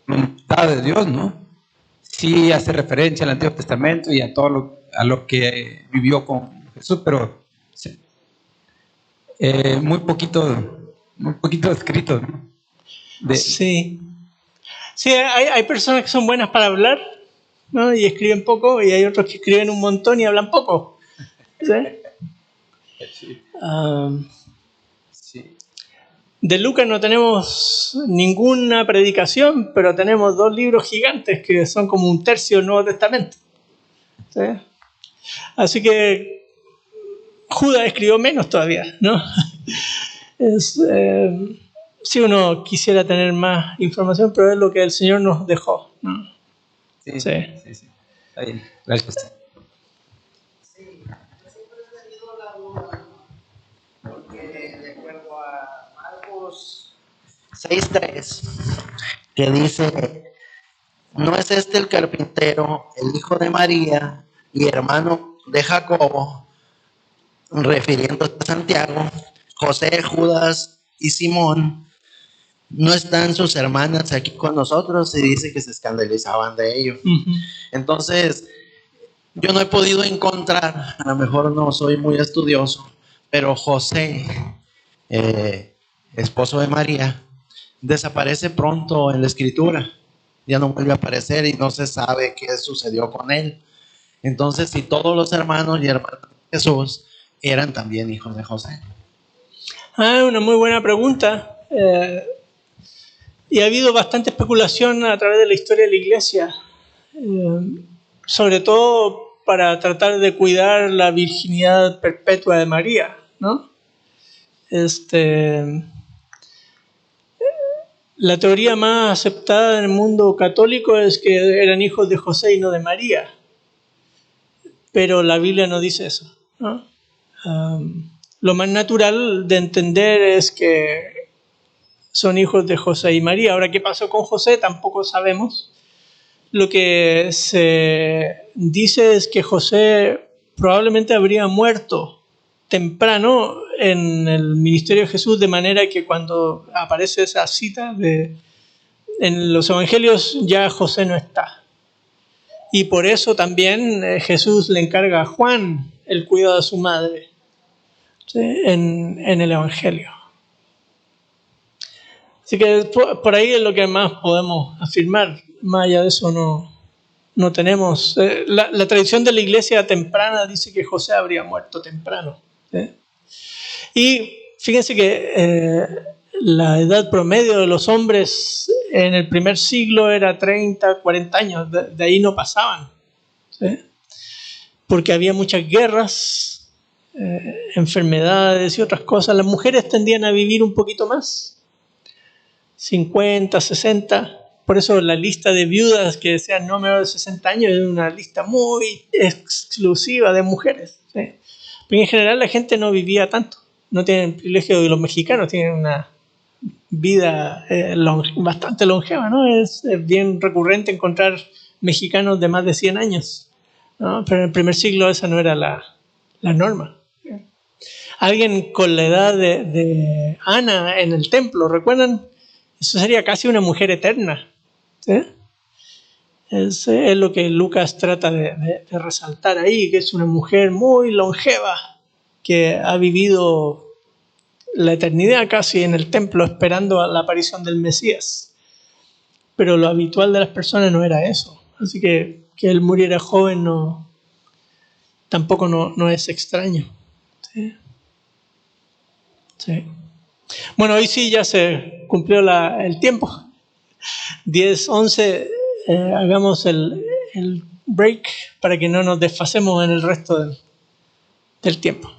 de Dios, ¿no? Sí hace referencia al Antiguo Testamento y a todo a lo que vivió con Jesús, pero muy poquito escrito, ¿no? Sí, hay personas que son buenas para hablar, ¿no? Y escriben poco, y hay otros que escriben un montón y hablan poco, ¿sí? Sí. Sí. De Lucas no tenemos ninguna predicación, pero tenemos 2 libros gigantes que son como un tercio del Nuevo Testamento, ¿sí? Así que Judas escribió menos todavía, ¿no? Si uno quisiera tener más información, pero es lo que el Señor nos dejó, ¿no? Sí. Está bien, gracias. Sí, yo siempre he tenido la duda, porque de acuerdo a Marcos 6:3, que dice, ¿no es este el carpintero, el hijo de María y hermano de Jacobo, refiriéndose a Santiago, José, Judas y Simón? ¿No están sus hermanas aquí con nosotros? Y dice que se escandalizaban de ello. Uh-huh. Entonces, yo no he podido encontrar, a lo mejor no soy muy estudioso, pero José, esposo de María, desaparece pronto en la escritura. Ya no vuelve a aparecer y no se sabe qué sucedió con él. Entonces, si todos los hermanos y hermanas de Jesús eran también hijos de José. Una muy buena pregunta. Y ha habido bastante especulación a través de la historia de la Iglesia, sobre todo para tratar de cuidar la virginidad perpetua de María, ¿no? La teoría más aceptada en el mundo católico es que eran hijos de José y no de María, pero la Biblia no dice eso, ¿no? Lo más natural de entender es que son hijos de José y María. Ahora, ¿qué pasó con José? Tampoco sabemos. Lo que se dice es que José probablemente habría muerto temprano en el ministerio de Jesús, de manera que cuando aparece esa cita en los evangelios ya José no está. Y por eso también Jesús le encarga a Juan el cuidado de su madre, ¿sí? en el evangelio. Así que por ahí es lo que más podemos afirmar. Más allá de eso no tenemos. La tradición de la iglesia temprana dice que José habría muerto temprano, ¿sí? Y fíjense que la edad promedio de los hombres en el primer siglo era 30, 40 años. De ahí no pasaban, ¿sí? Porque había muchas guerras, enfermedades y otras cosas. Las mujeres tendían a vivir un poquito más, 50, 60. Por eso la lista de viudas que desean no menor de 60 años es una lista muy exclusiva de mujeres, ¿sí? Pero en general la gente no vivía tanto. No tienen privilegio, y los mexicanos tienen una vida bastante longeva, ¿no? Es bien recurrente encontrar mexicanos de más de 100 años, ¿no? Pero en el primer siglo esa no era la norma. Alguien con la edad de Ana en el templo, ¿recuerdan? Eso sería casi una mujer eterna, ¿sí? Es lo que Lucas trata de resaltar ahí, que es una mujer muy longeva que ha vivido la eternidad casi en el templo esperando a la aparición del Mesías. Pero lo habitual de las personas no era eso. Así que él muriera joven tampoco no es extraño. ¿Sí? Sí. Bueno, hoy sí ya se cumplió el tiempo. 10:11, hagamos el break para que no nos desfasemos en el resto del tiempo.